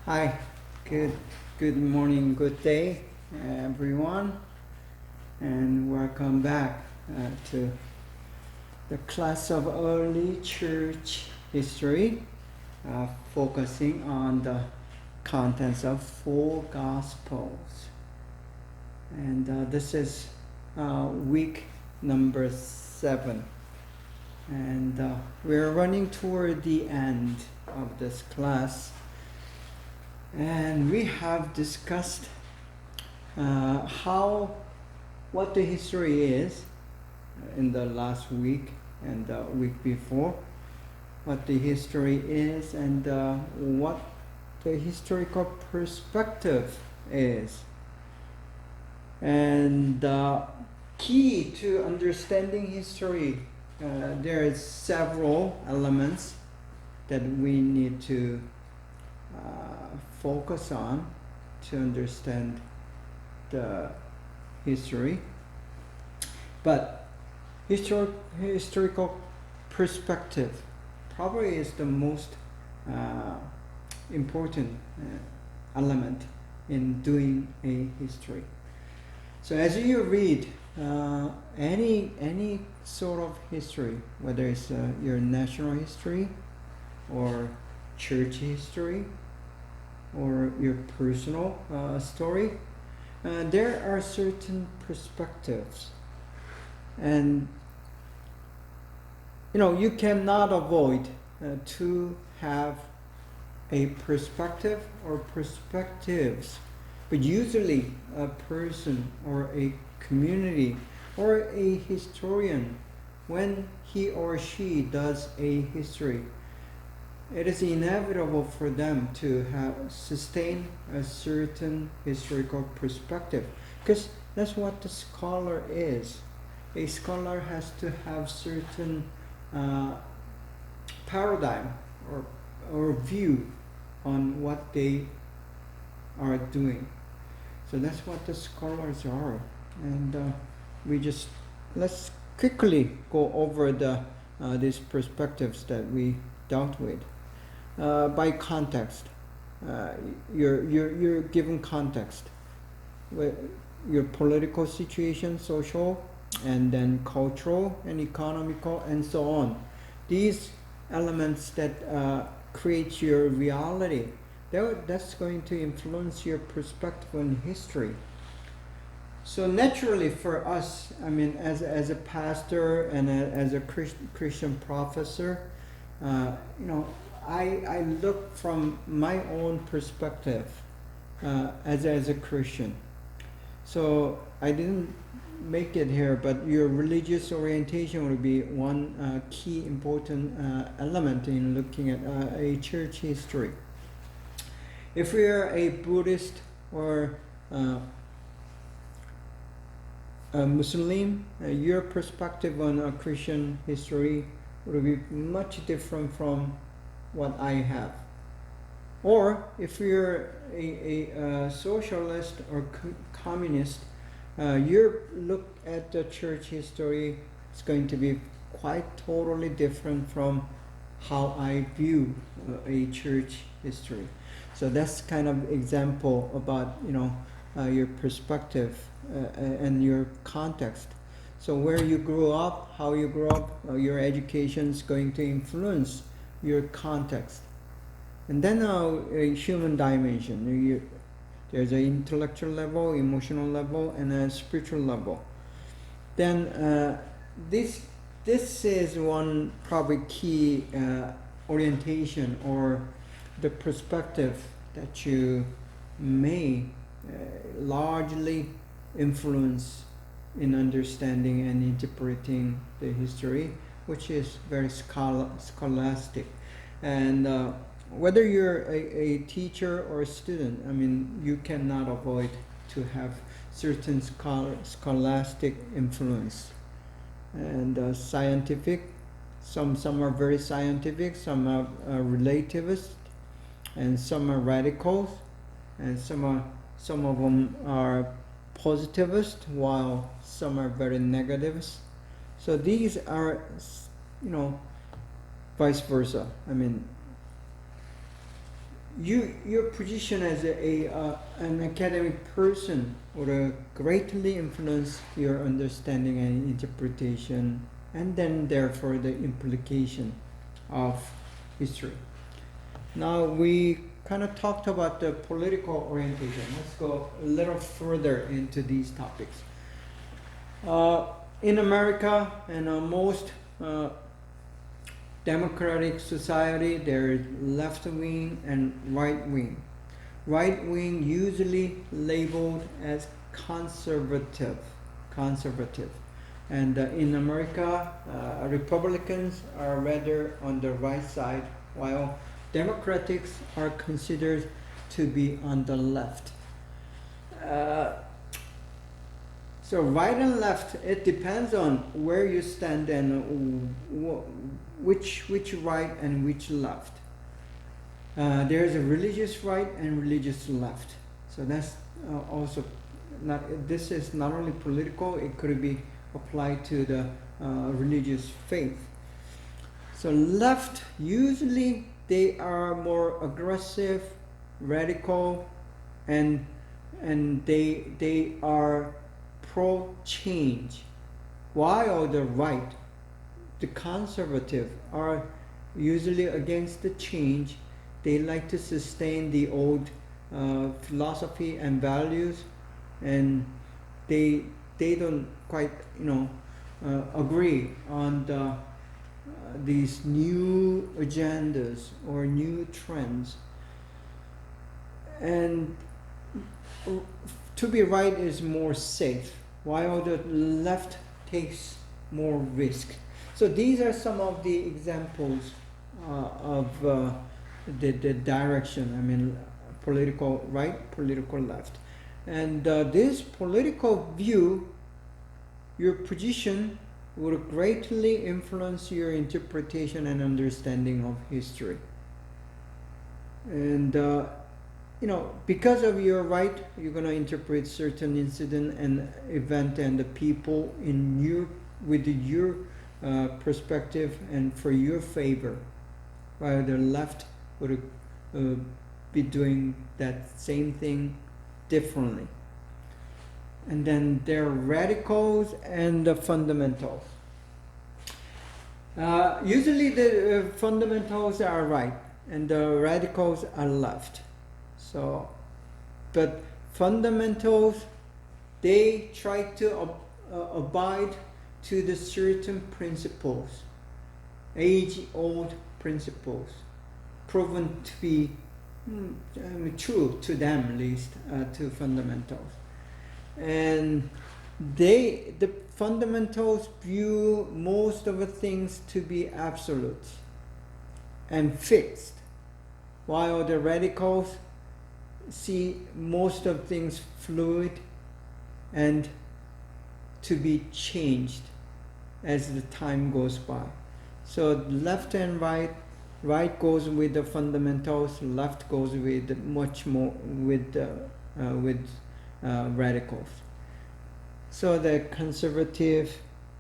Hi, good morning, good day, everyone, and welcome back to the class of early church history, focusing on the contents of four gospels. And this is week number 7, and we're running toward the end of this class. And we have discussed what the history is in the last week and the week before, what the history is and what the historical perspective is. And the key to understanding history, there is several elements that we need to focus on to understand the history. But historical perspective probably is the most important element in doing a history. So as you read any sort of history, whether it's your national history or church history or your personal story, there are certain perspectives, and you cannot avoid to have a perspective or perspectives, but usually a person or a community or a historian, when he or she does a history, it is inevitable for them to sustain a certain historical perspective, because that's what the scholar is. A scholar has to have certain paradigm or view on what they are doing. So that's what the scholars are. And let's quickly go over these perspectives that we dealt with. By context, you're given context, your political situation, social, and then cultural and economical, and so on. These elements that create your reality, that's going to influence your perspective on history. So naturally for us, as a pastor and as a Christian professor, I look from my own perspective as a Christian. So I didn't make it here, but your religious orientation would be one key important element in looking at a church history. If we are a Buddhist or a Muslim, your perspective on a Christian history would be much different from what I have. Or if you're a socialist or communist, your look at the church history is going to be quite totally different from how I view a church history. So that's kind of example about your perspective and your context. So where you grew up, how you grew up, your education is going to influence your context. And then a human dimension. There's an intellectual level, emotional level, and a spiritual level. Then this is one probably key orientation or the perspective that you may largely influence in understanding and interpreting the history, which is very scholastic. And whether you're a teacher or a student, you cannot avoid to have certain scholastic influence. And scientific, some are very scientific, some are relativist, and some are radicals, and some of them are positivist, while some are very negativist. So these are, vice versa. your position as an academic person would greatly influence your understanding and interpretation, and then therefore the implication of history. Now we kind of talked about the political orientation. Let's go a little further into these topics. In America and most democratic society, there is left wing and right wing. Right wing usually labeled as conservative. And in America, Republicans are rather on the right side, while Democrats are considered to be on the left. So right and left, it depends on where you stand and which right and which left. There's a religious right and religious left. So that's also not. This is not only political; it could be applied to the religious faith. So left, usually they are more aggressive, radical, and they are pro-change, while the right, the conservative, are usually against the change. They like to sustain the old philosophy and values, and they don't quite agree on these new agendas or new trends. And to be right is more safe, while the left takes more risk. So these are some of the examples of the direction. I mean, political right, political left. And this political view, your position, will greatly influence your interpretation and understanding of history. And because of your right, you're going to interpret certain incident and event and the people with your perspective and for your favor, while the left would be doing that same thing differently. And then there are radicals and the fundamentals. Usually the fundamentals are right and the radicals are left. So, but fundamentals, they try to abide to the certain principles, age-old principles, proven to be true to them, at least, to fundamentals. And the fundamentals view most of the things to be absolute and fixed, while the radicals see most of things fluid and to be changed as the time goes by. So left and right goes with the fundamentals, left goes with much more with radicals. So the conservative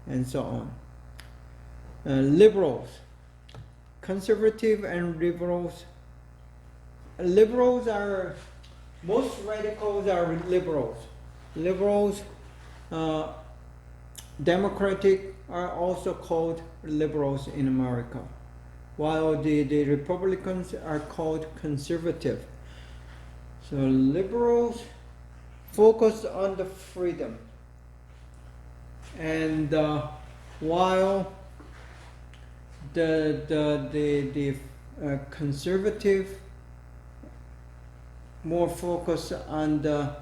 and so on. Liberals, conservative and liberals. Liberals are, most radicals are liberals. Liberals, Democratic are also called liberals in America, while the Republicans are called conservative. So liberals focus on the freedom, and while the conservative more focus on the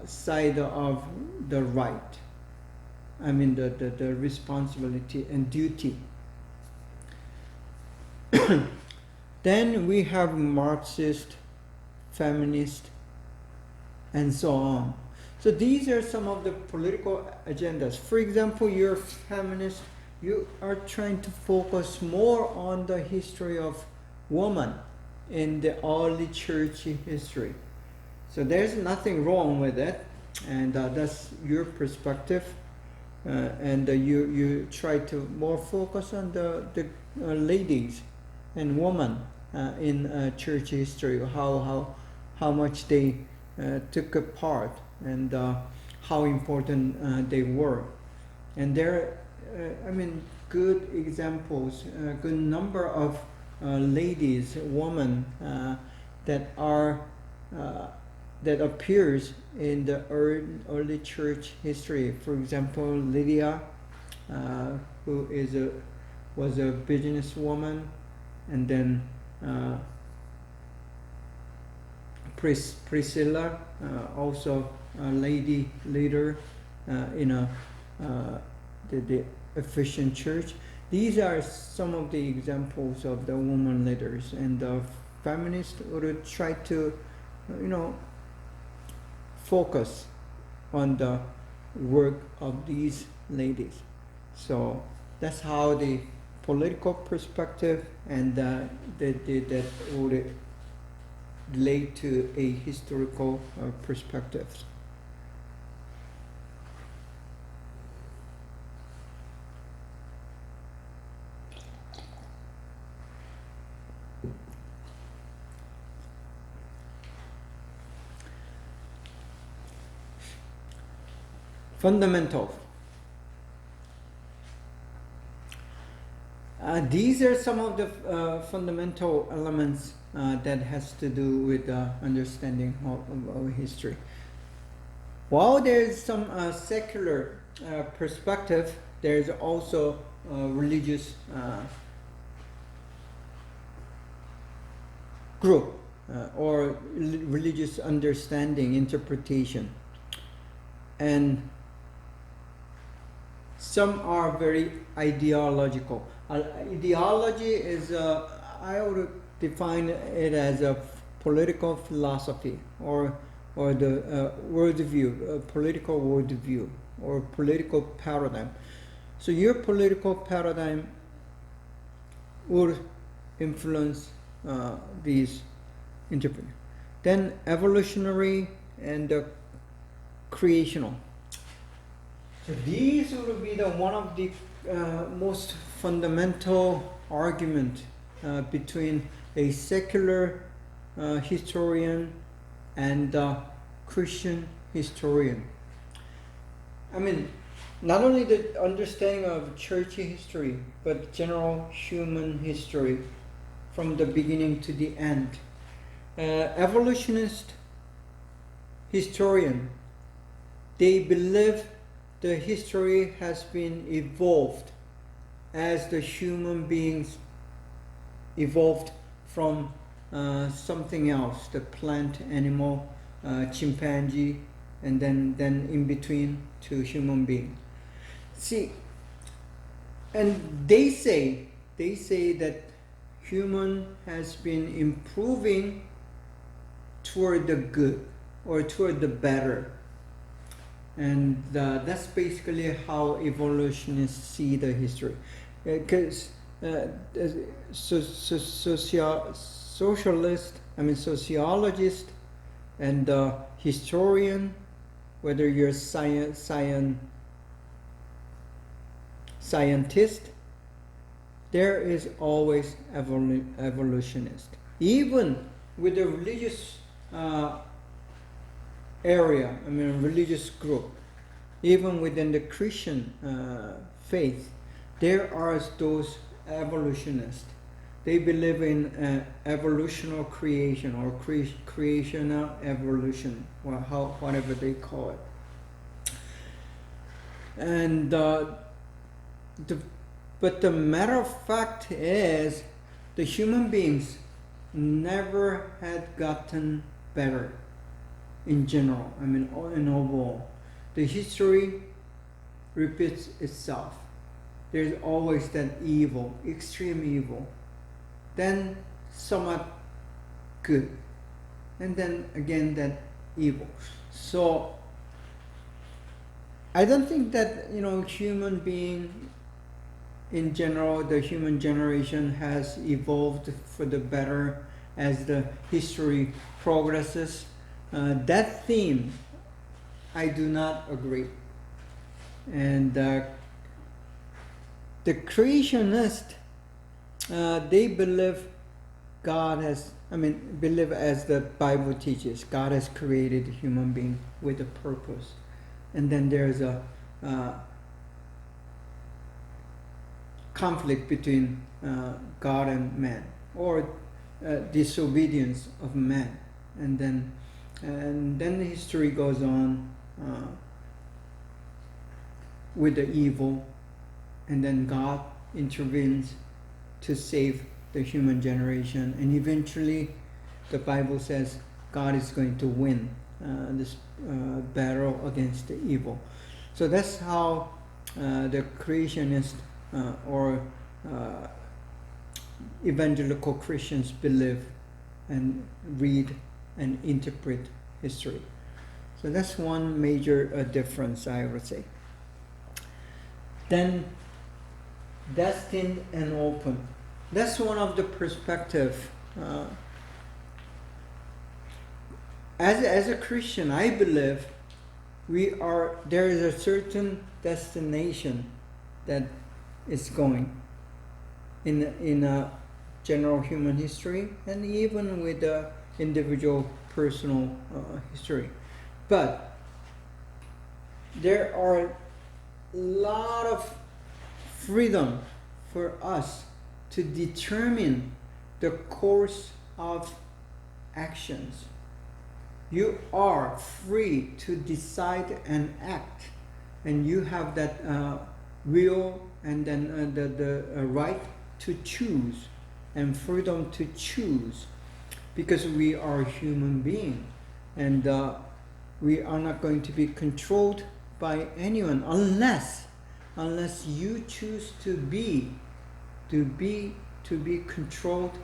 side of the right. I mean the responsibility and duty. Then we have Marxist, feminist, and so on. So these are some of the political agendas. For example, you're feminist, you are trying to focus more on the history of woman in the early church history. So there's nothing wrong with it, and that's your perspective. And you try to more focus on the ladies and women in church history, how much they took a part, and how important they were. And there, I mean, good examples, good number of ladies, women that are that appears in the early church history. For example, Lydia, who was a businesswoman, and then Priscilla, also a lady leader in the Ephesian church. These are some of the examples of the women leaders, and the feminists would try to, focus on the work of these ladies. So that's how the political perspective and that would relate to a historical perspective. Fundamental. These are some of the fundamental elements that has to do with understanding of history. While there is some secular perspective, there is also religious group or religious understanding, interpretation, and some are very ideological. Ideology is, I would define it as a political philosophy or the worldview, political worldview or political paradigm. So your political paradigm would influence these interpretations. Then evolutionary and creational. So these would be one of the most fundamental argument between a secular historian and Christian historian. I mean, not only the understanding of church history, but general human history from the beginning to the end. Evolutionist historian, they believe the history has been evolved as the human beings evolved from something else, the plant, animal, chimpanzee, and then in between to human being. See, and they say that human has been improving toward the good or toward the better. And that's basically how evolutionists see the history. Because sociologist and historian, whether you're scientist, there is always evolutionist. Even with the religious area, religious group, even within the Christian faith, there are those evolutionists. They believe in evolutional creation or creational evolution, or whatever they call it. And but the matter of fact is, the human beings never had gotten better. In general, in overall, the history repeats itself. There's always that evil, extreme evil, then somewhat good, and then again that evil. So I don't think that human being in general, the human generation has evolved for the better as the history progresses. That theme, I do not agree. And the creationists, they believe God has, believe as the Bible teaches, God has created human being with a purpose. And then there's a conflict between God and man, or disobedience of man. And then the history goes on with the evil, and then God intervenes to save the human generation, and eventually the Bible says God is going to win this battle against the evil. So that's how the creationist or evangelical Christians believe and read and interpret history. So that's one major difference, I would say. Then destined and open. That's one of the perspective. As a Christian, I believe there is a certain destination that is going in a general human history, and even with the individual personal history. But there are a lot of freedom for us to determine the course of actions. You are free to decide and act, and you have that will and then the right to choose and freedom to choose, because we are human beings, and we are not going to be controlled by anyone unless you choose to be controlled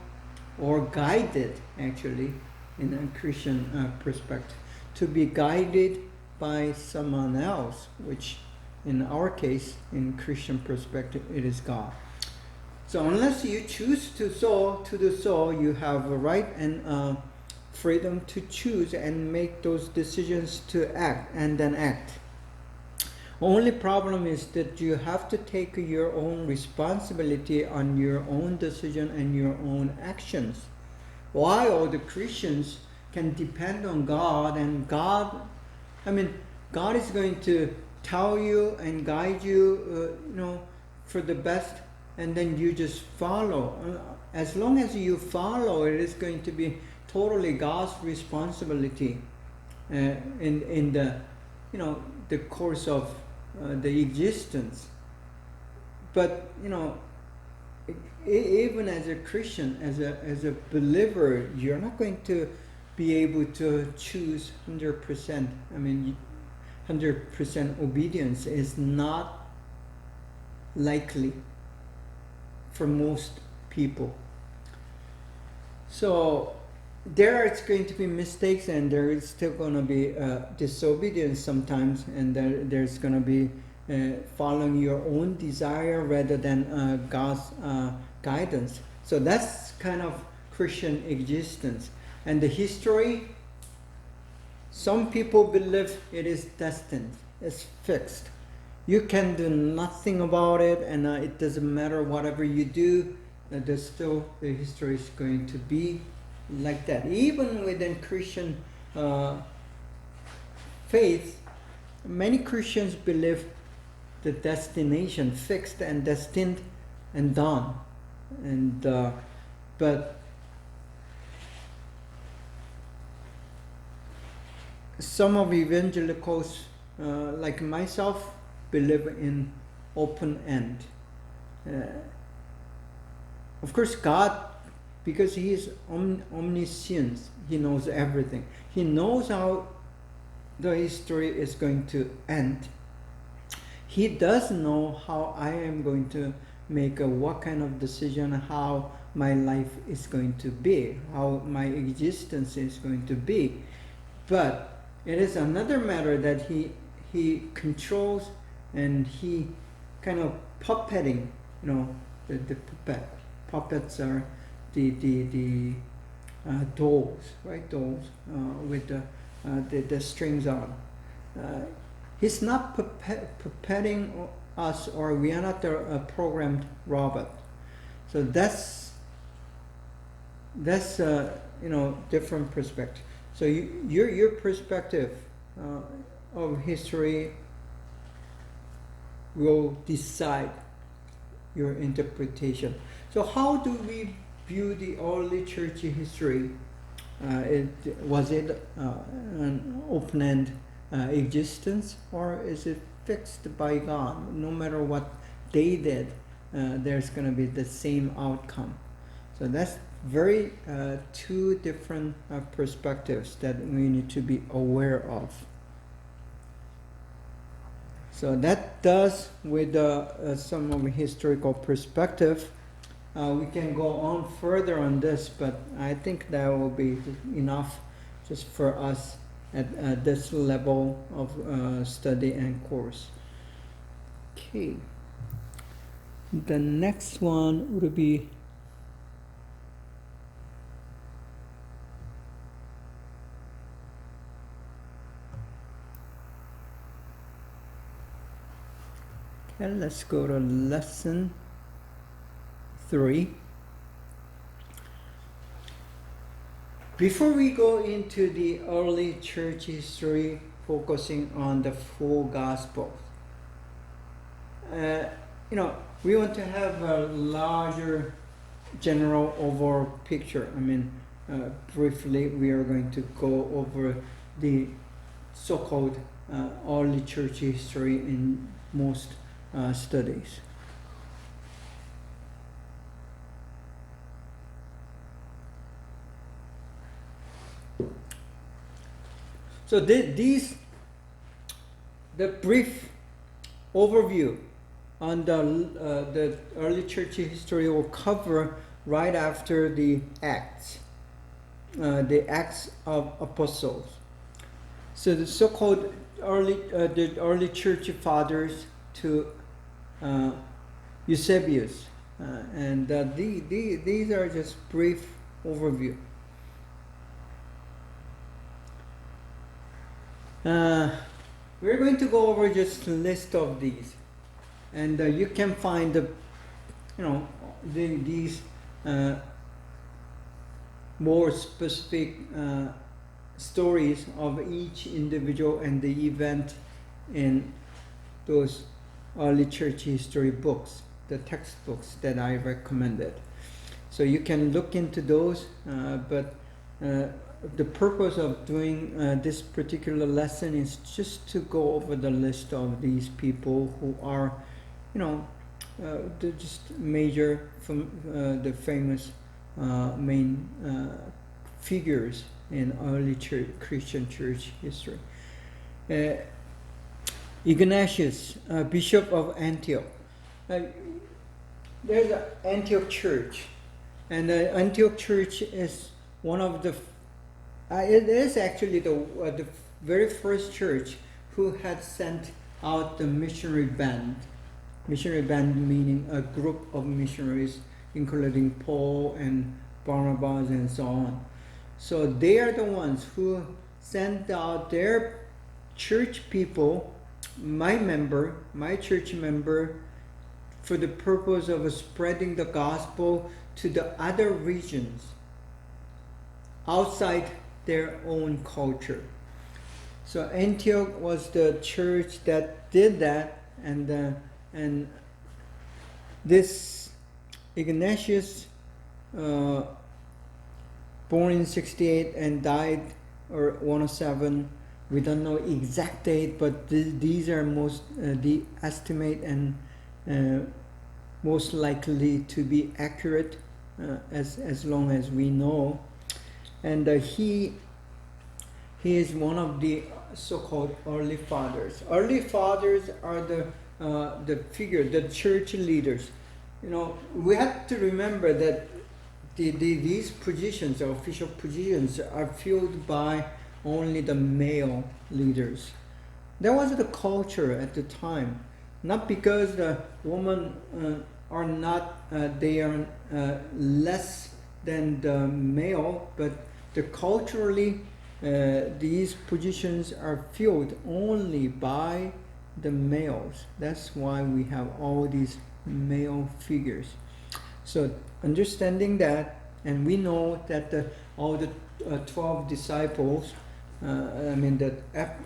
or guided, actually, in a Christian perspective, to be guided by someone else, which in our case, in Christian perspective, it is God. So unless you choose to do so, you have a right and freedom to choose and make those decisions to act and then act. Only problem is that you have to take your own responsibility on your own decision and your own actions. While the Christians can depend on God, and God is going to tell you and guide you, for the best, and then you just follow. As long as you follow, it is going to be totally God's responsibility in the course of the existence. But even as a Christian, as a believer, you're not going to be able to choose 100%. 100% obedience is not likely for most people. So there is going to be mistakes, and there is still going to be disobedience sometimes, and there's going to be following your own desire rather than God's guidance. So that's kind of Christian existence. And the history, some people believe it is destined, it's fixed. You can do nothing about it, and it doesn't matter whatever you do, there's still the history is going to be like that. Even within Christian faith, many Christians believe the destination fixed and destined and done, and but some of evangelicals, like myself, believe in open end. Of course, God, because He is omniscient, He knows everything. He knows how the history is going to end. He does know how I am going to make what kind of decision, how my life is going to be, how my existence is going to be. But it is another matter that he controls, and he kind of puppeting, the puppets are the dolls, right? Dolls with the strings on. He's not puppeting us, or we are not a programmed robot. So that's that's different perspective. So your perspective of history will decide your interpretation. So how do we view the early church history? Was it an open-end existence, or is it fixed by God? No matter what they did, there's going to be the same outcome. So that's very two different perspectives that we need to be aware of. So that does with some of the historical perspective. We can go on further on this, but I think that will be enough just for us at this level of study and course. Okay. The next one would be okay, let's go to lesson 3. Before we go into the early church history, focusing on the full gospel, we want to have a larger general overall picture. Briefly, we are going to go over the so-called early church history in most studies. So the brief overview on the early church history will cover right after the Acts of Apostles. So the so-called early church fathers to Eusebius, and these are just brief overview. We're going to go over just a list of these, and you can find these more specific stories of each individual and the event in those early church history books, the textbooks that I recommended. So you can look into those, but the purpose of doing this particular lesson is just to go over the list of these people who are, just major from the famous main figures in early Christian church history. Ignatius, Bishop of Antioch. There's an Antioch church, and the Antioch church is one of the it is actually the very first church who had sent out the missionary band. Missionary band meaning a group of missionaries, including Paul and Barnabas and so on. So they are the ones who sent out their church people, my church member, for the purpose of spreading the gospel to the other regions outside their own culture. So Antioch was the church that did that, and this Ignatius, born in 68 and died or 107. We don't know exact date, but these are most the estimate and most likely to be accurate as long as we know. And he is one of the so-called early fathers. Early fathers are the figure, the church leaders. We have to remember that these positions, official positions, are filled by only the male leaders. That was the culture at the time. Not because the women are not, they are less than the male, but culturally, these positions are filled only by the males. That's why we have all these male figures. So understanding that, And we know that all the 12 disciples, the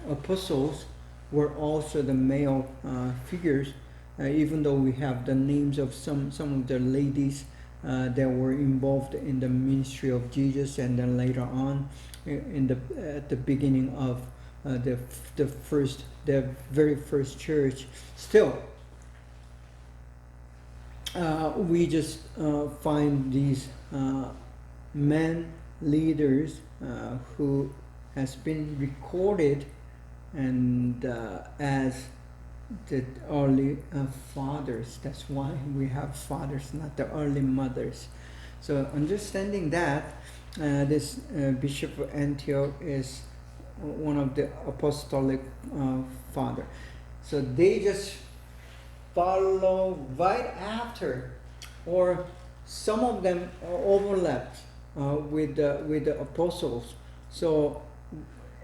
apostles, were also the male figures, even though we have the names of some of the ladies that were involved in the ministry of Jesus, and then later on, at the beginning of the very first church. Still, we just find these men leaders who has been recorded and as the early fathers. That's why we have fathers, not the early mothers. So understanding that, this Bishop of Antioch is one of the apostolic father. So they just follow right after, or some of them overlapped with the apostles. So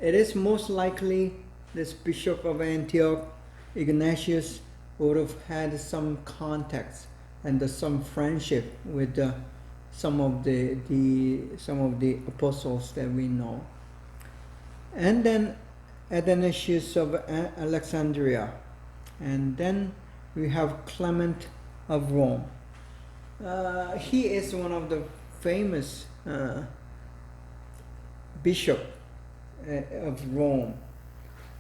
it is most likely this Bishop of Antioch, Ignatius, would have had some contacts and some friendship with some of the apostles that we know. And then Athanasius of Alexandria, and then we have Clement of Rome. He is one of the famous bishop of Rome,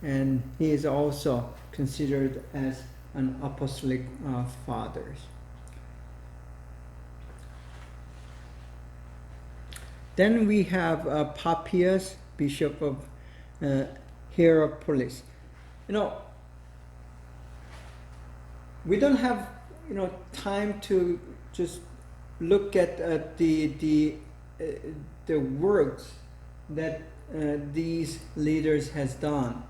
and he is also considered as an apostolic father. Then we have Papias, bishop of Hierapolis. We don't have time to just look at the works that these leaders has done.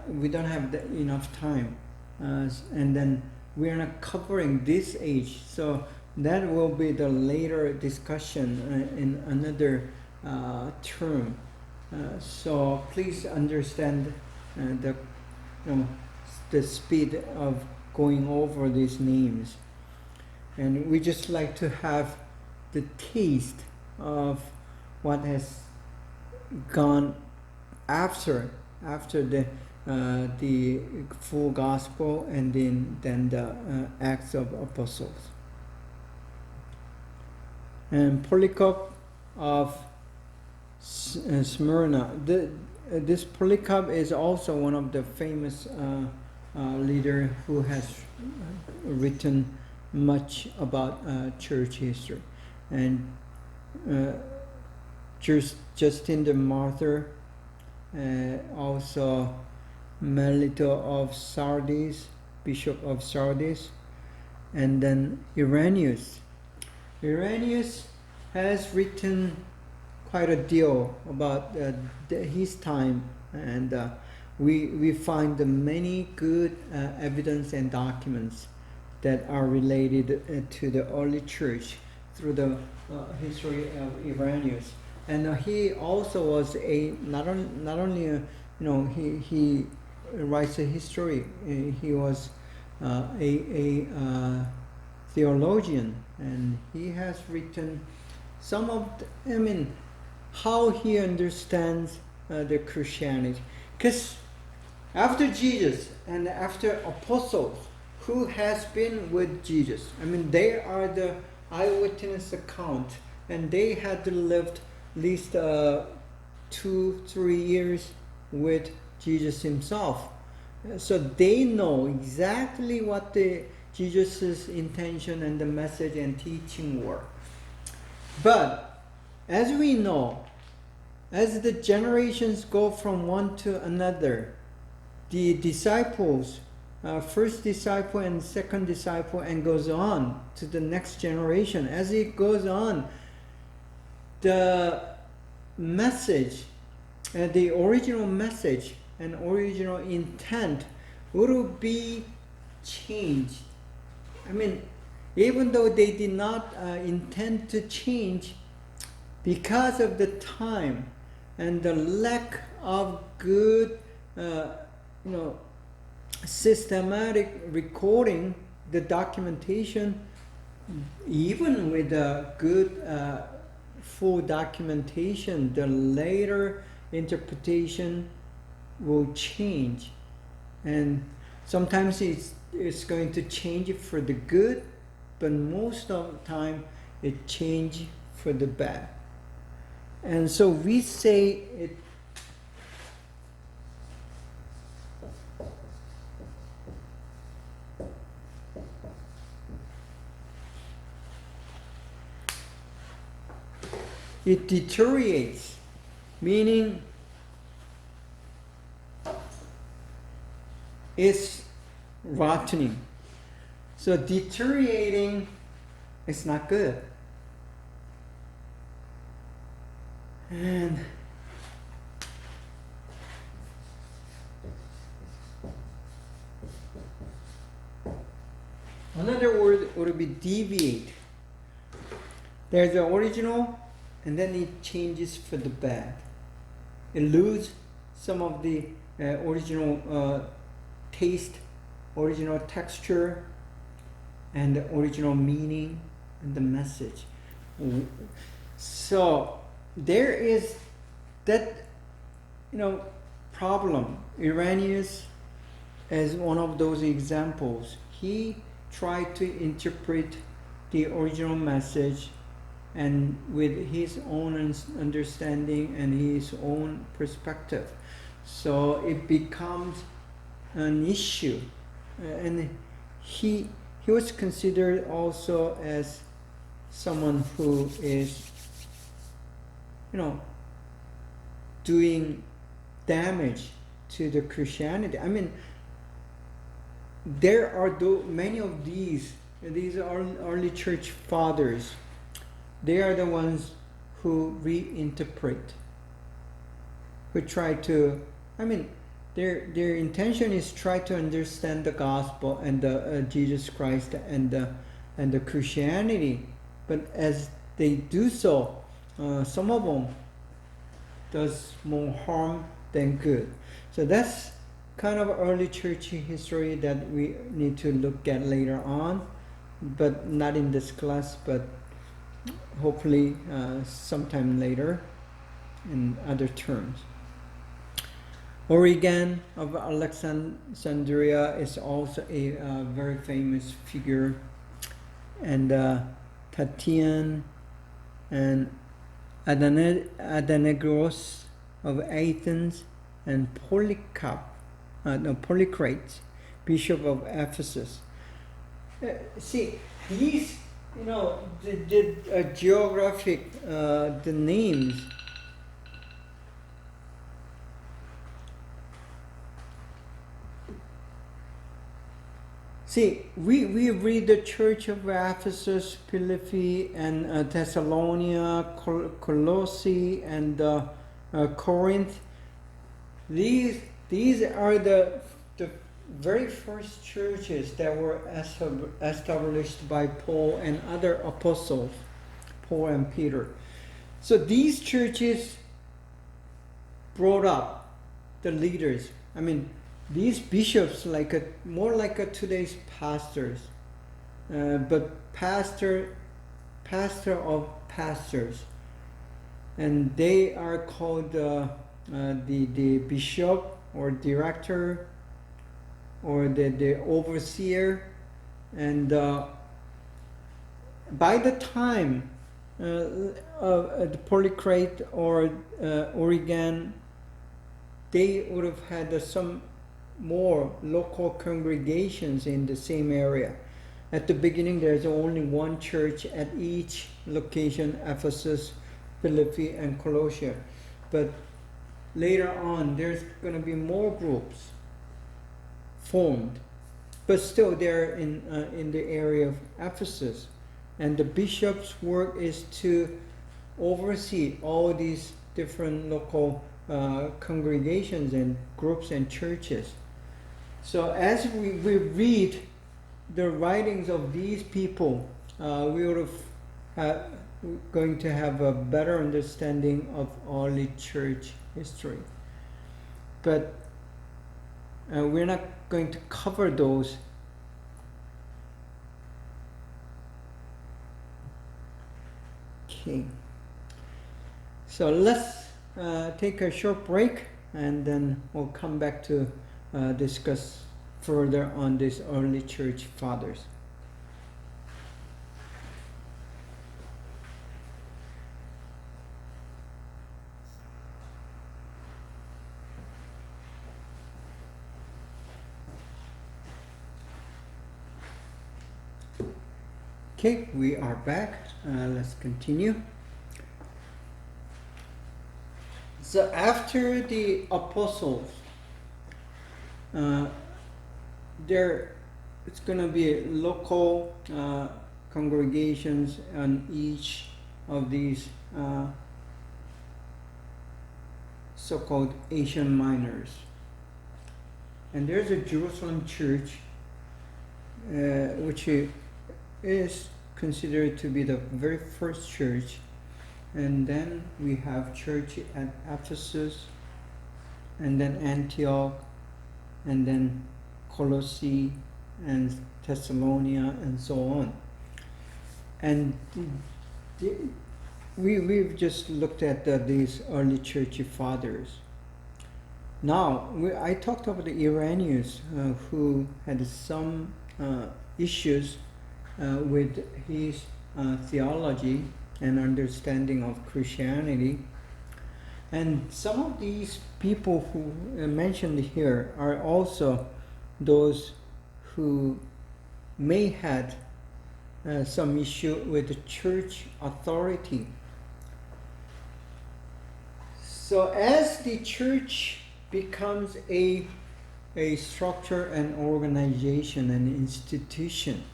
We don't have enough time, and then we are not covering this age, so that will be the later discussion in another term. So please understand the speed of going over these names, and we just like to have the taste of what has gone after the full gospel, and then the Acts of Apostles. And Polycarp of Smyrna. This Polycarp is also one of the famous leader who has written much about church history. And Justin the Martyr, also Melito of Sardis, Bishop of Sardis, and then Irenaeus. Irenaeus has written quite a deal about his time, and we find many good evidence and documents that are related to the early church through the history of Irenaeus. And he also was not only he writes a history. He was a theologian, and he has written some of how he understands the Christianity. Because after Jesus and after apostles who has been with Jesus, they are the eyewitness account, and they had lived at least 2-3 years with Jesus himself. So they know exactly what Jesus' intention and the message and teaching were. But as we know, as the generations go from one to another, the disciples, first disciple and second disciple, and goes on to the next generation. As it goes on, the message, the original message and original intent will be changed. Even though they did not intend to change, because of the time and the lack of good systematic recording, the documentation, even with a good full documentation, the later interpretation will change, and sometimes it's going to change it for the good, but most of the time it change for the bad. And so we say it deteriorates, meaning it's rotting. So deteriorating is not good. And another word would be deviate. There's the original, and then it changes for the bad. It loses some of the original taste, original texture, and the original meaning and the message. So there is that, problem. Irenaeus is one of those examples. He tried to interpret the original message and with his own understanding and his own perspective. So it becomes an issue. And he was considered also as someone who is, doing damage to the Christianity. I mean, there are many of these are early church fathers. They are the ones who reinterpret, who try to, their intention is try to understand the gospel and the Jesus Christ and the Christianity, but as they do so, some of them does more harm than good. So that's kind of early church history that we need to look at later on, but not in this class, but hopefully sometime later in other terms. Origen of Alexandria is also a very famous figure, and Tatian and Adenegros of Athens, and Polycrates, Bishop of Ephesus. See, these, the geographic, the names, see, we read the Church of Ephesus, Philippi, and Thessalonica, Colossae, and Corinth. These are the very first churches that were established by Paul and other apostles, Paul and Peter. So these churches brought up the leaders. These bishops more like today's pastors, but pastor of pastors, and they are called the bishop or director or the overseer. And by the time the Polycrate or Origen, they would have had some more local congregations in the same area. At the beginning, there's only one church at each location: Ephesus, Philippi, and Colossae. But later on, there's going to be more groups formed, but still they're in the area of Ephesus. And the bishop's work is to oversee all these different local congregations and groups and churches. So as we read the writings of these people, we would have going to have a better understanding of early church history. But we're not going to cover those Okay. So let's take a short break and then we'll come back to discuss further on these early church fathers. Okay, we are back. Let's continue. So after the apostles, there it's going to be local congregations on each of these so-called Asian Minors. And there's a Jerusalem church which is considered to be the very first church. And then we have church at Ephesus, and then Antioch, and then Colossae, and Thessalonica, and so on. And we've just looked at these early church fathers. Now, I talked about the Irenaeus, who had some issues with his theology and understanding of Christianity. And some of these people who mentioned here are also those who may had some issue with the church authority. So as the church becomes a structure and organization and institution,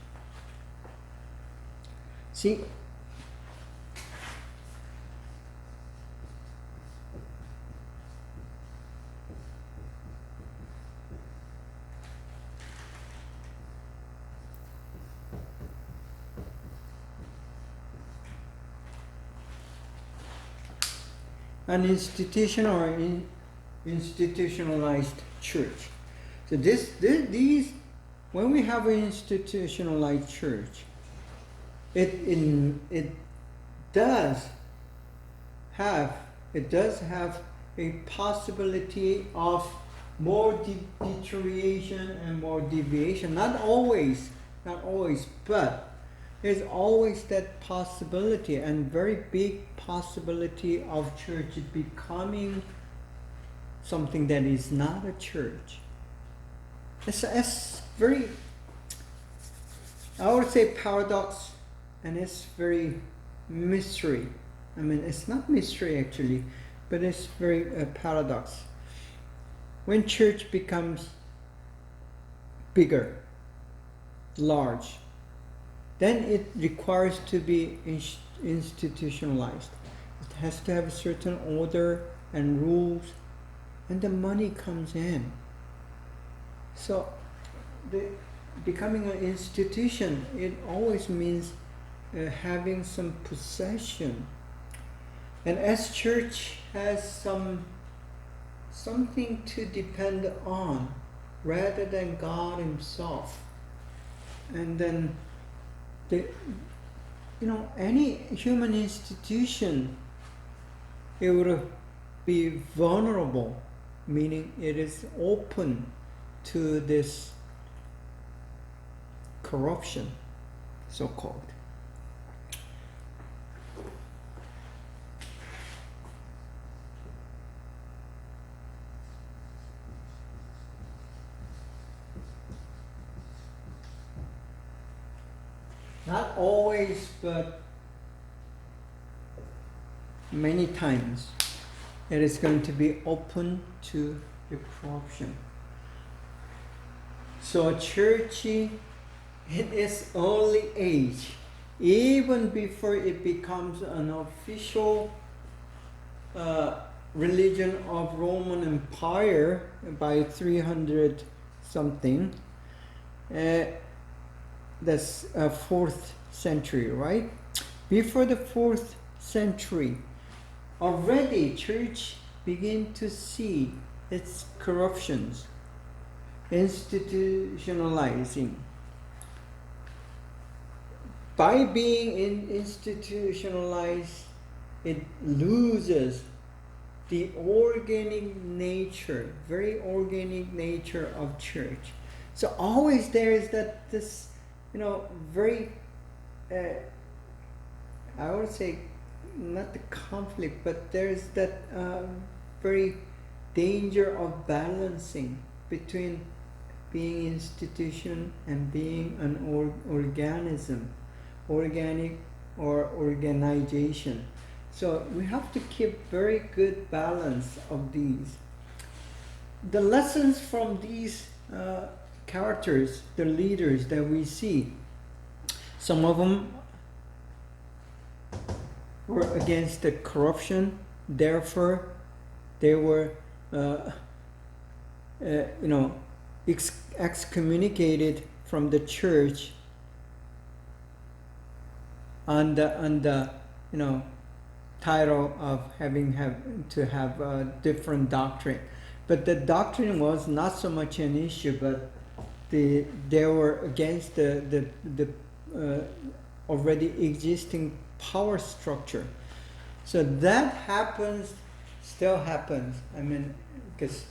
see, an institution or institutionalized church. So these, when we have an institutionalized church, it does have a possibility of more deterioration and more deviation. Not always, but there's always that possibility, and very big possibility of church becoming something that is not a church. It's very, I would say, paradox, and it's very mystery. I mean, it's not mystery actually, but it's very paradox. When church becomes bigger, large, then it requires to be institutionalized. It has to have a certain order and rules, and the money comes in. So becoming an institution, it always means having some possession. And as church has something to depend on rather than God himself, and then any human institution, it would be vulnerable, meaning it is open to this corruption, so-called. Not always, but many times it is going to be open to the corruption. So a church in its early age, even before it becomes an official religion of Roman Empire by 300 something, that's 4th century, right? Before the 4th century, already church began to see its corruptions, institutionalizing. by being institutionalized, it loses the organic nature, very organic nature of church. So always there is that this, very, I would say, not the conflict, but there's that very danger of balancing between being institution and being an organism, organic or organization. So we have to keep very good balance of these. The lessons from these characters, the leaders that we see, some of them were against the corruption, therefore they were excommunicated from the church on the title of having to have a different doctrine. But the doctrine was not so much an issue, but they were against the already existing power structure. So that still happens. I mean, because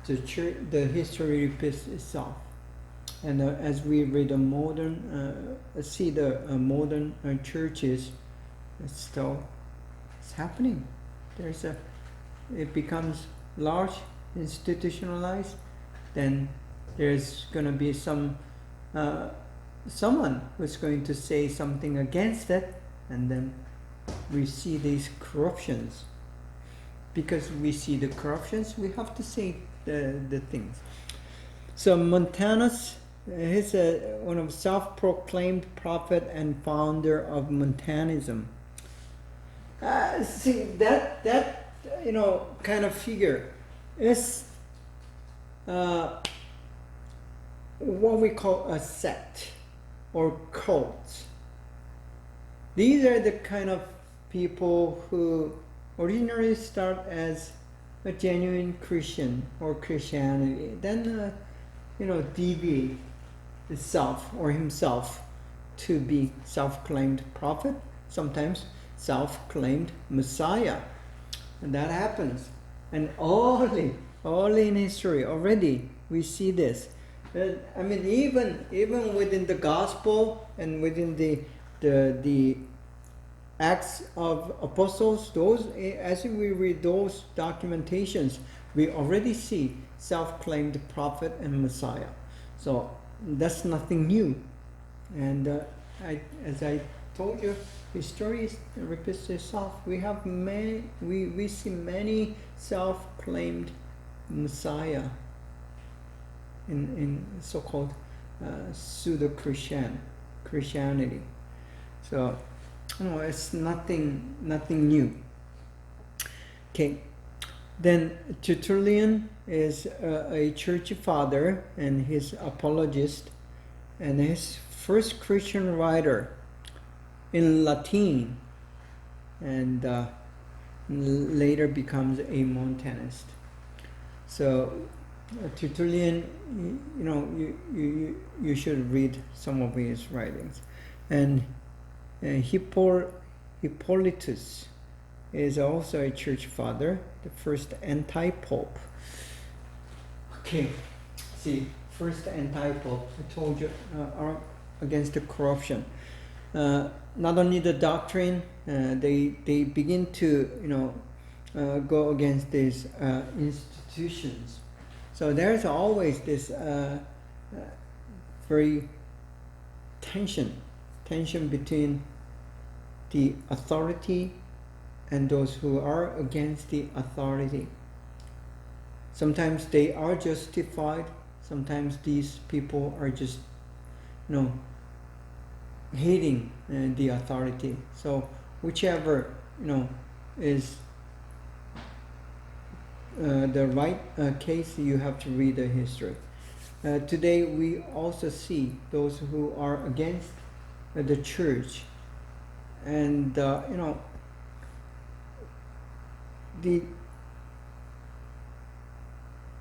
the church, the history repeats itself. And as we read the modern, see the modern churches, it's happening. It becomes large, institutionalized. Then there's going to be someone who's going to say something against it, and then we see these corruptions. Because we see the corruptions, we have to say the things. So Montanus, he's one of self-proclaimed prophet and founder of Montanism. See that kind of figure is what we call a sect or cult. These are the kind of people who originally start as a genuine Christian or Christianity, then deviate itself or himself to be self-claimed prophet, sometimes self-claimed Messiah, and that happens. And all in history already we see this. I mean, even within the gospel and within the Acts of Apostles, those, as we read those documentations, we already see self-claimed prophet and Messiah. So that's nothing new. And as I told you, history repeats itself. We have we see many self-claimed Messiah in so-called pseudo-Christianity. So it's nothing new. Okay, then Tertullian is a church father and his apologist, and his first Christian writer in Latin, and later becomes a Montanist. So Tertullian, you should read some of his writings, and Hippolytus is also a church father, the first anti-pope. Okay, see, first anti-pope, I told you, are against the corruption. Not only the doctrine, they begin to go against these institutions. So there's always this very tension between the authority and those who are against the authority. Sometimes they are justified, sometimes these people are just hating the authority. So whichever is the right case, you have to read the history. Today we also see those who are against the church, and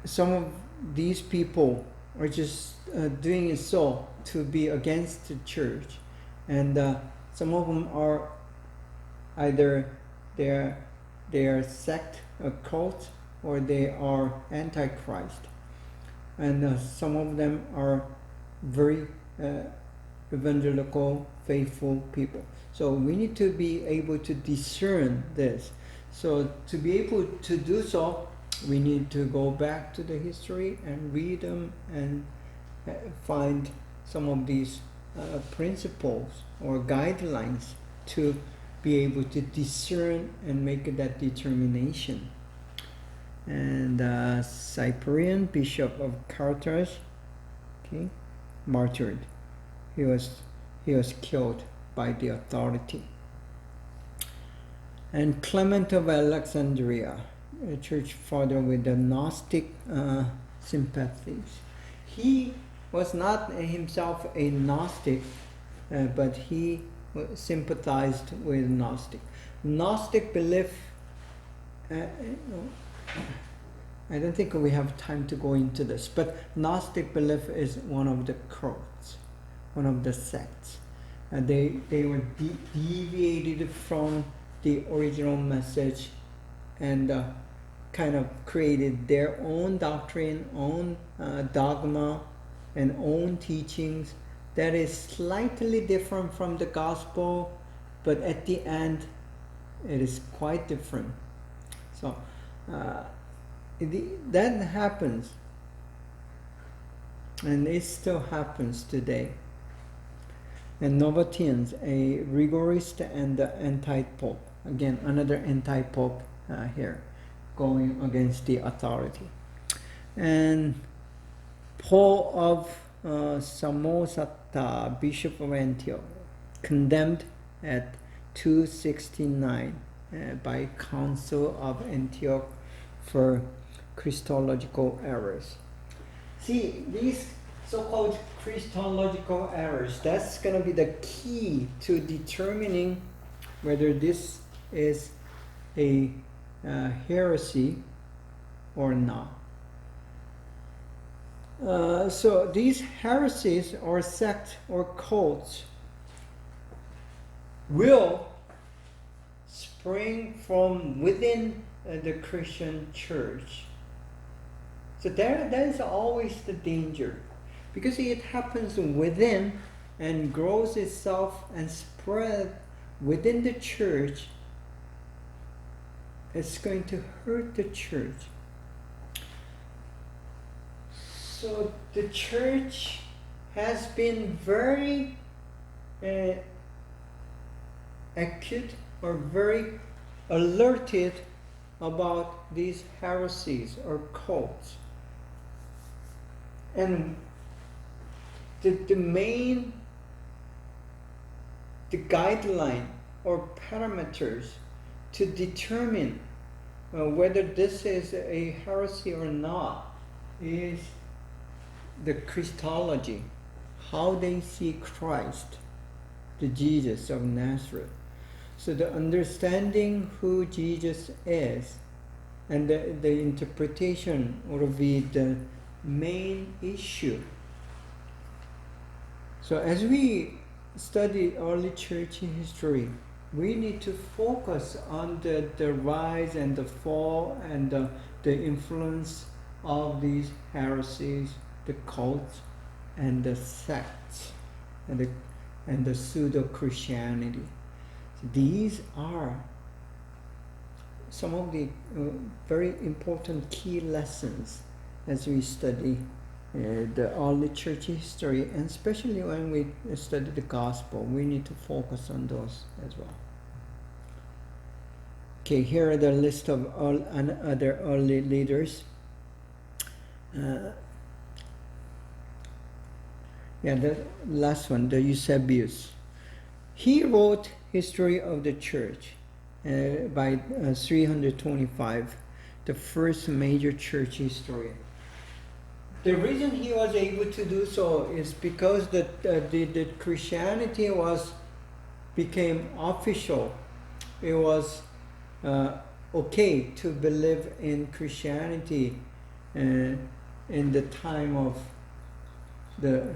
some of these people are just doing it so to be against the church, and some of them are either they're sect, a cult, or they are antichrist, and some of them are very evangelical, faithful people. So we need to be able to discern this. So to be able to do so, we need to go back to the history and read them and find some of these principles or guidelines to be able to discern and make that determination. And Cyprian, Bishop of Carthage, okay, martyred. He was killed by the authority. And Clement of Alexandria, a church father with the Gnostic sympathies. He was not himself a Gnostic, but he sympathized with Gnostic. Gnostic belief, I don't think we have time to go into this, but Gnostic belief is one of the cults, one of the sects. They were deviated from the original message and kind of created their own doctrine, own dogma, and own teachings that is slightly different from the gospel, but at the end it is quite different. So that happens, and it still happens today. And Novatians, a rigorist and anti-pope. Again, another anti-pope here, going against the authority. And Paul of Samosata, Bishop of Antioch, condemned at 269 by Council of Antioch for Christological errors. See, these so-called Christological errors, that's going to be the key to determining whether this is a heresy or not. So these heresies or sects or cults will spring from within the Christian church. So that is always the danger, because it happens within and grows itself and spread within the church. It's going to hurt the church. So the church has been very acute or very alerted about these heresies or cults. And the guideline or parameters to determine whether this is a heresy or not is the Christology, how they see Christ, the Jesus of Nazareth. So the understanding who Jesus is and the interpretation will be the main issue. So as we study early church history, we need to focus on the rise and the fall and the influence of these heresies, the cults, and the sects, and the pseudo-Christianity. So these are some of the very important key lessons as we study the early church history, and especially when we study the gospel, we need to focus on those as well. Okay, here are the list of all other early leaders. The last one, the Eusebius. He wrote History of the Church by 325, the first major church historian. The reason he was able to do so is because the Christianity became official. It was okay to believe in Christianity in the time of the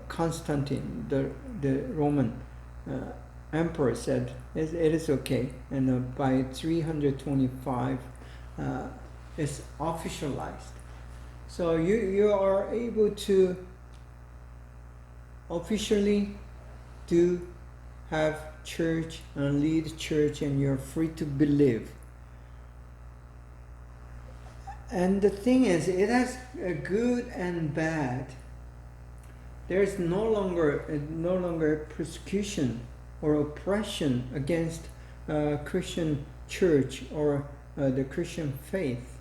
Constantine, the Roman emperor, said it is okay, and by 325 it's officialized. So you are able to officially do have church and lead church, and you're free to believe. And the thing is, it has a good and bad. There's no longer persecution or oppression against Christian church or the Christian faith,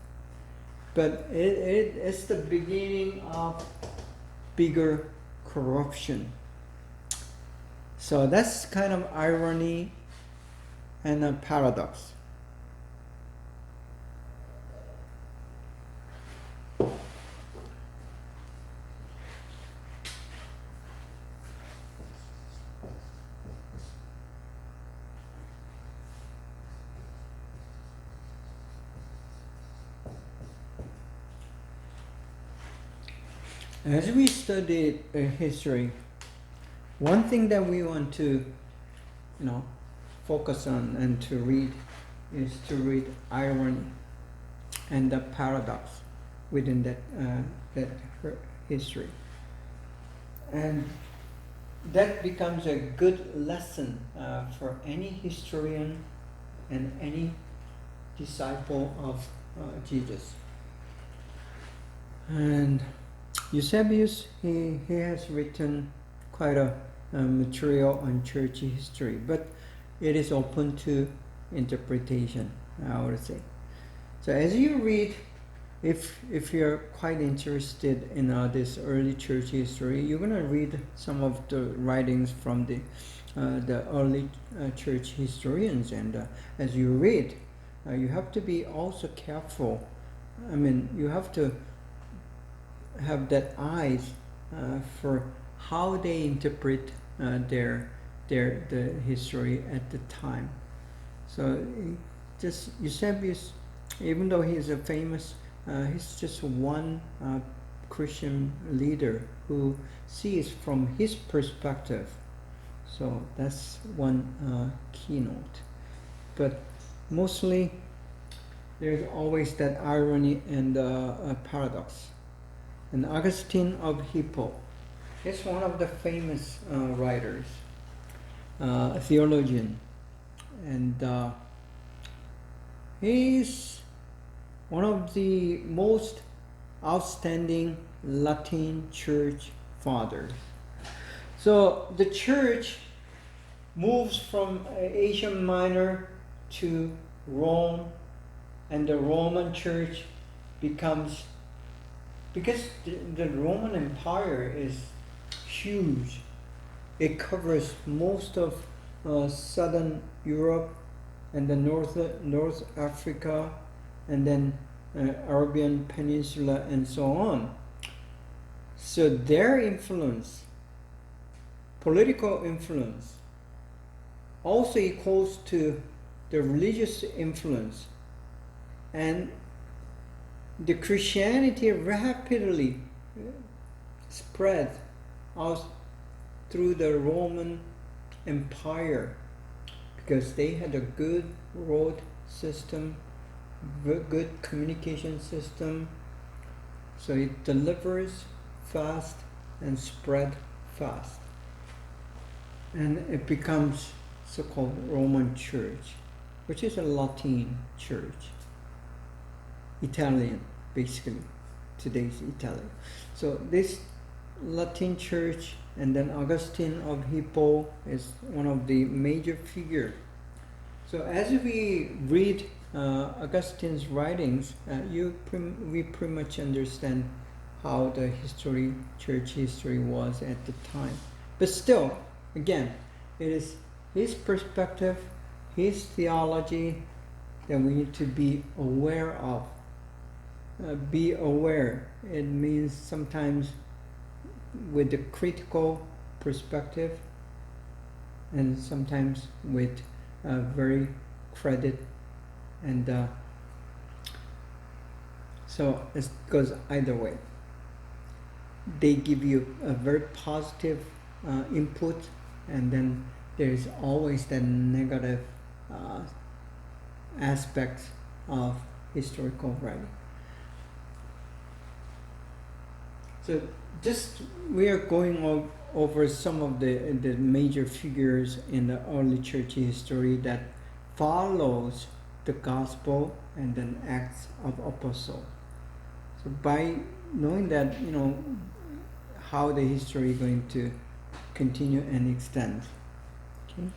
but it's the beginning of bigger corruption. So that's kind of irony and a paradox. As we study history, one thing that we want to, focus on and to read is to read irony and the paradox within that history, and that becomes a good lesson for any historian and any disciple of Jesus. And Eusebius, he has written quite a material on church history, but it is open to interpretation, I would say. So as you read, if you're quite interested in this early church history, you're going to read some of the writings from the early church historians, and as you read, you have to be also careful. I mean, you have to have that eyes for how they interpret the history at the time. So just Eusebius, even though he is a famous, he's just one Christian leader who sees from his perspective. So that's one keynote. But mostly there's always that irony and paradox. And Augustine of Hippo is one of the famous writers, theologian, and he's one of the most outstanding Latin church fathers. So the church moves from Asia Minor to Rome, and the Roman church becomes, because the Roman Empire is huge. It covers most of southern Europe and the North Africa, and then Arabian Peninsula and so on. So their influence, political influence, also equals to the religious influence, and the Christianity rapidly spread out through the Roman Empire because they had a good road system, good communication system, so it delivers fast and spread fast, and it becomes so-called Roman Church, which is a Latin church. Italian, basically, today's Italian. So this Latin church, and then Augustine of Hippo is one of the major figures. So as we read Augustine's writings, we pretty much understand how the church history was at the time. But still, again, it is his perspective, his theology that we need to be aware of. Be aware. It means sometimes with the critical perspective, and sometimes with very credit, and so it goes either way. they give you a very positive input, and then there's always that negative aspects of historical writing. So just we are going over some of the major figures in the early church history that follows the gospel and then Acts of Apostle. So by knowing that, how the history is going to continue and extend. Okay.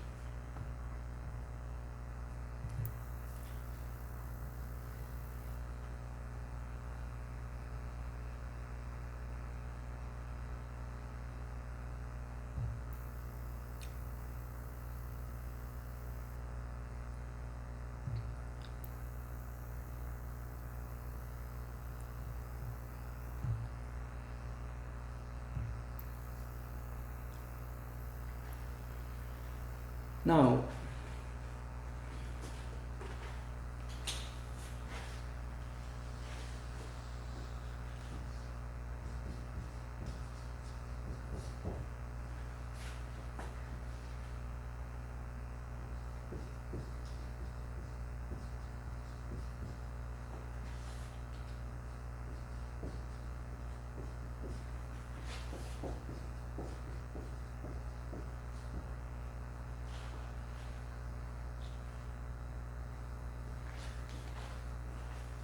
Now,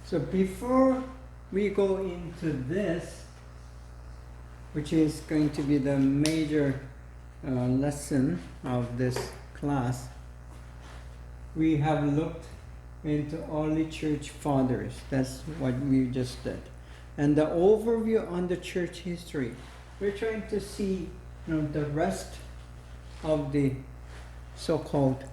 so before we go into this, which is going to be the major lesson of this class, we have looked into early church fathers. That's what we just did. And the overview on the church history, we're trying to see the rest of the so-called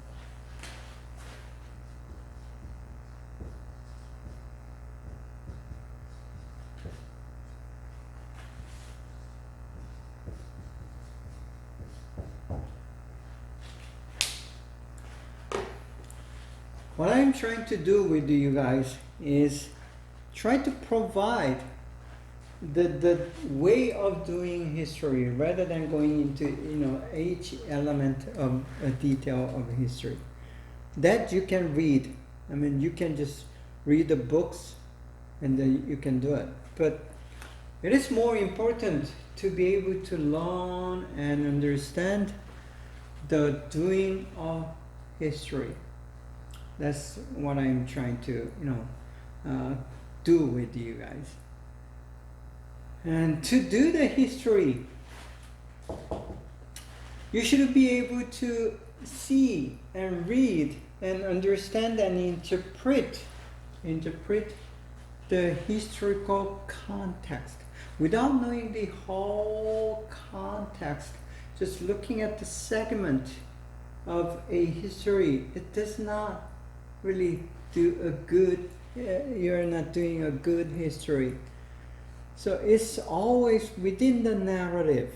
what I'm trying to do with you guys is try to provide the way of doing history rather than going into each element of a detail of history that you can read. I mean, you can just read the books and then you can do it, but it is more important to be able to learn and understand the doing of history. That's what I'm trying to do with you guys. And to do the history, you should be able to see and read and understand and interpret the historical context. Without knowing the whole context, just looking at the segment of a history, it does not really do a good, you're not doing a good history. So it's always within the narrative.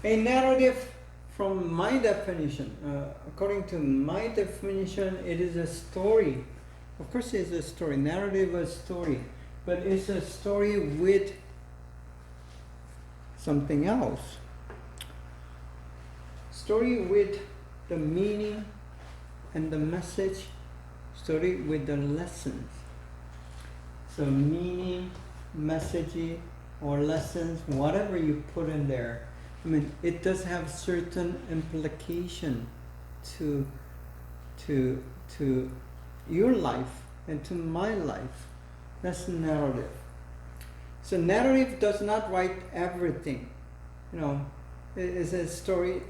A narrative, from my definition, according to my definition, it is a story. Of course, it's a story. Narrative is a story, but it's a story with something else. Story with the meaning and the message. Story with the lessons. So meaning, message, or lessons, whatever you put in there. I mean, it does have certain implication to your life and to my life. That's narrative. So narrative does not write everything. It's a story.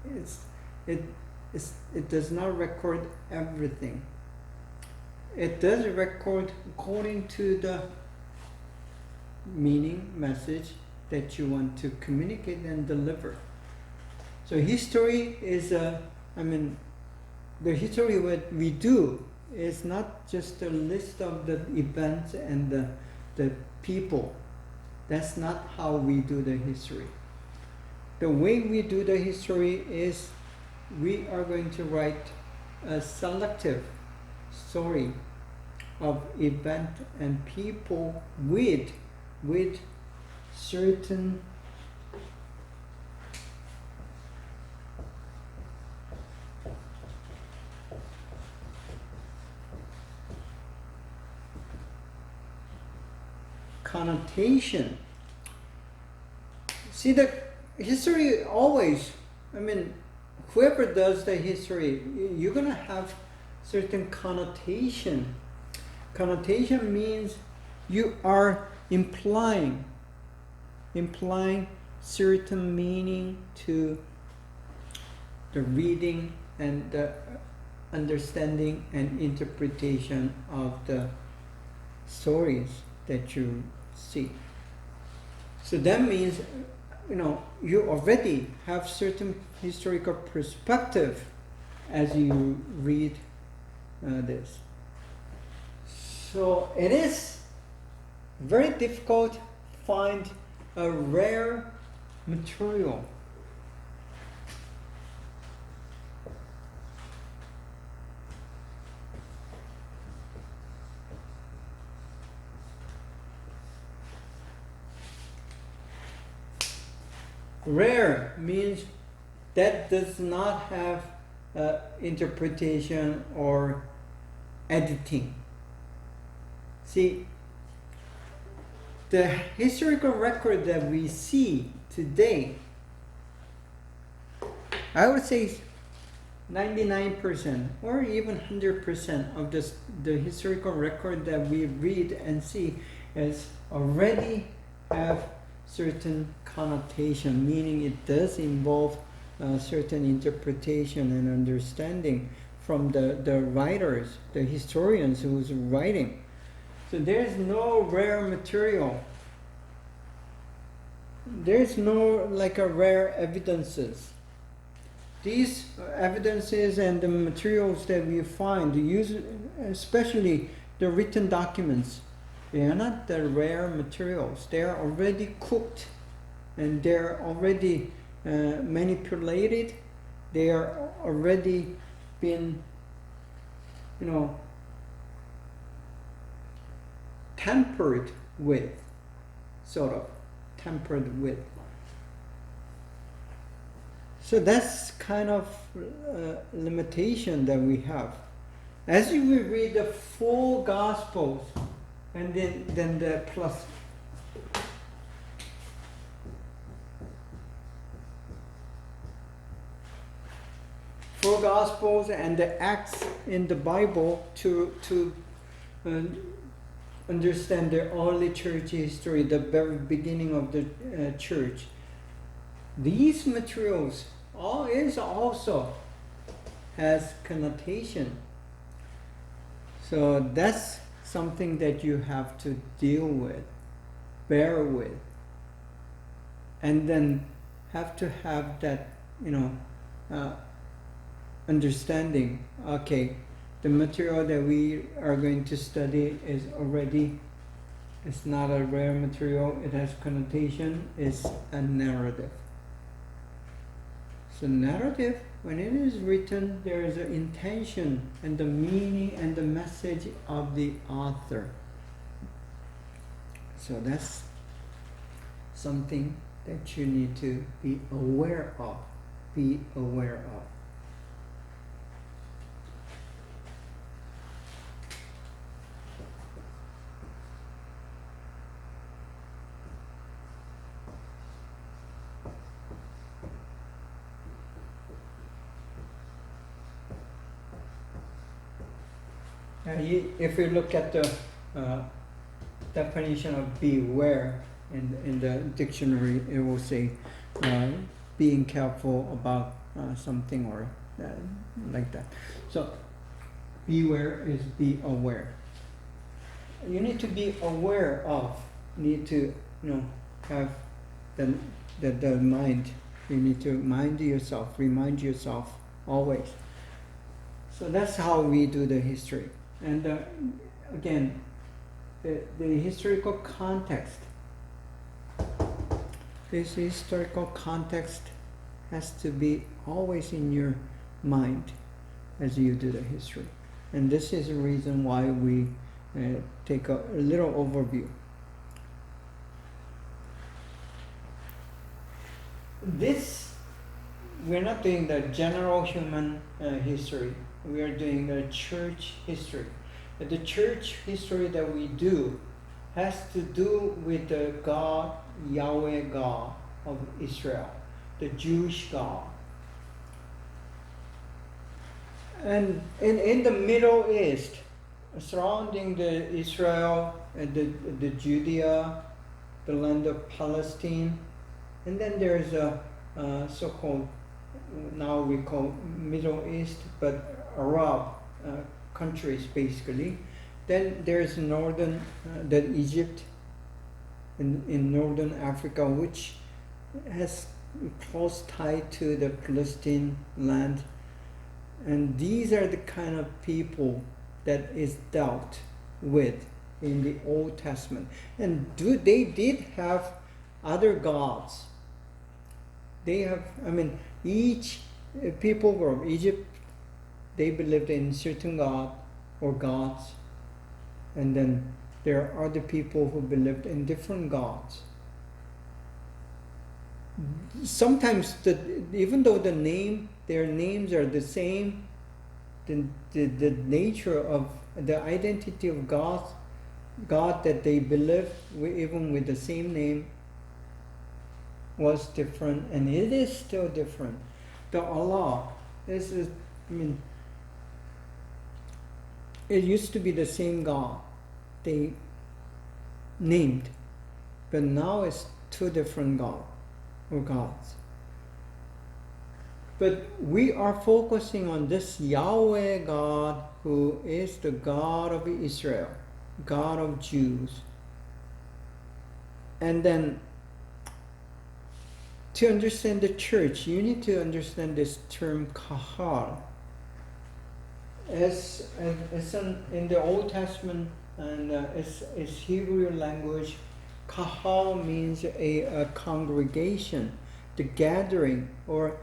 It does not record everything. It does record according to the meaning, message that you want to communicate and deliver. So history is the history what we do is not just a list of the events and the people. That's not how we do the history. The way we do the history is we are going to write a selective story of event and people with certain connotation. See, the history always, I mean, whoever does the history, you're going to have certain connotation. Connotation means you are implying certain meaning to the reading and the understanding and interpretation of the stories that you see. So that means, you already have certain historical perspective as you read this. So it is very difficult to find a rare material. Rare means that does not have interpretation or editing. See, the historical record that we see today, I would say 99% or even 100% of the historical record that we read and see is already have certain connotation, meaning it does involve certain interpretation and understanding from the writers, the historians who's writing. So there's no rare material. There's no like a rare evidences. These evidences and the materials that we find, especially the written documents, they are not the rare materials. They are already cooked and they're already manipulated. They are already been, tampered with. So that's kind of limitation that we have. As you will read the full Gospels, and then the plus. Full Gospels and the Acts in the Bible to understand the early church history, the very beginning of the church. These materials also has connotation. So that's something that you have to deal with, bear with, and then have to have that, understanding. Okay, the material that we are going to study it's not a rare material, it has connotation, it's a narrative. So narrative, when it is written, there is an intention and the meaning and the message of the author. So that's something that you need to be aware of. If you look at the definition of beware in the dictionary, it will say being careful about something or like that. So beware is be aware. You need to be aware of. You need to have the mind. You need to remind yourself always. So that's how we do the history. And again, the historical context. This historical context has to be always in your mind as you do the history. And this is the reason why we take a little overview. This, we're not doing the general human history. We are doing the church history. The church history that we do has to do with the God, Yahweh God of Israel, the Jewish God. And in the Middle East, surrounding the Israel and the Judea, the land of Palestine, and then there's a so-called, now we call Middle East, but Arab countries basically. Then there's northern, Egypt, in northern Africa, which has close tie to the Palestine land. And these are the kind of people that is dealt with in the Old Testament. And they did have other gods. They have, each people from Egypt, they believed in certain god or gods. And then there are other people who believed in different gods. Sometimes, even though their names are the same, the nature of the identity of God that they believed, even with the same name, was different, and it is still different. The Allah, it used to be the same God they named, but now it's two different gods. But we are focusing on this Yahweh God, who is the God of Israel, God of Jews. And then to understand the church, you need to understand this term kahal. As in the Old Testament, and it's Hebrew language, kahal means a congregation, the gathering, or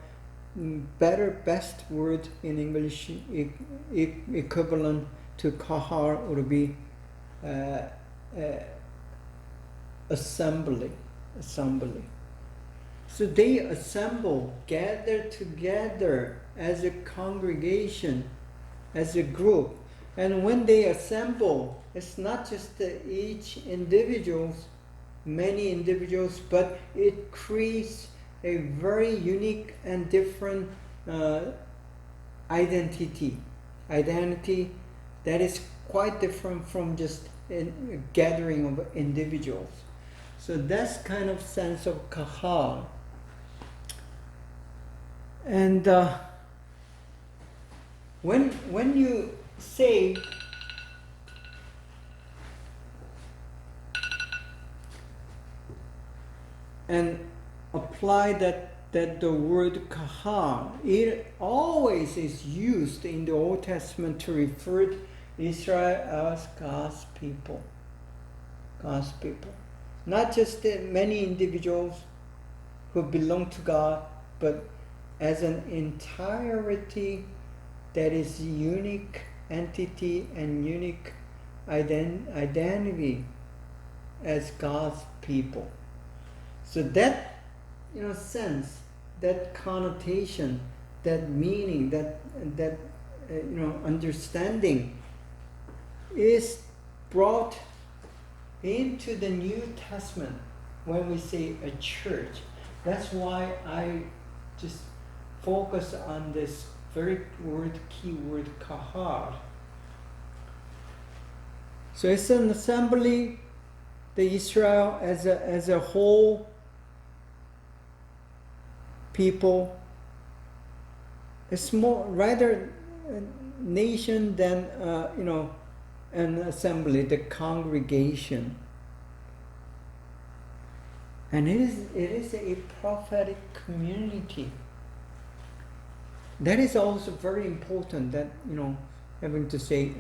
best word in English equivalent to kahal would be assembly. So they gather together as a congregation, as a group. And when they assemble, it's not just many individuals, but it creates a very unique and different identity that is quite different from just a gathering of individuals. So that's kind of sense of kahal. And when you say and apply that the word kahal, it always is used in the Old Testament to refer to Israel as God's people. Not just many individuals who belong to God, but as an entirety that is unique entity and unique identity as God's people. So that sense, that connotation, that meaning, that understanding is brought into the New Testament when we say a church. That's why I just focus on this very key word, kahal. So it's an assembly, the Israel as a whole people. It's more rather a nation than an assembly, the congregation. And it is a prophetic community. That is also very important, that having to say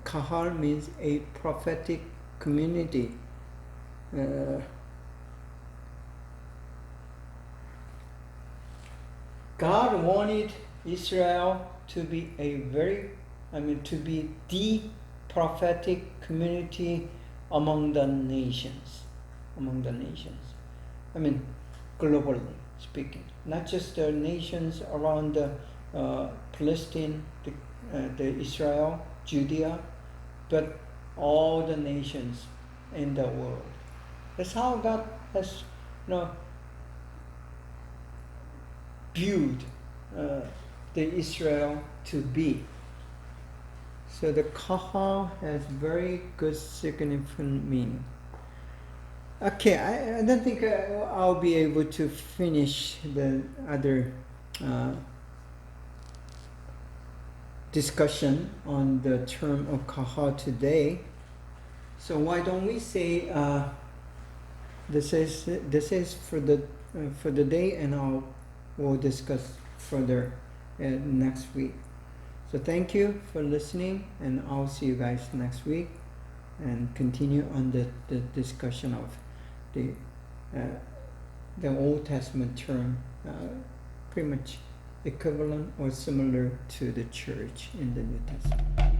kahal means a prophetic community. God wanted Israel to be to be the prophetic community among the nations. Globally speaking, not just the nations around Palestine, the Israel, Judea, but all the nations in the world. That's how God has, viewed the Israel to be. So the kahal has very good significant meaning. Okay, I don't think I'll be able to finish the other discussion on the term of kahal today. So why don't we say this is for the day, and we'll discuss further next week. So thank you for listening, and I'll see you guys next week and continue on the discussion of the Old Testament term, pretty much equivalent or similar to the church in the New Testament.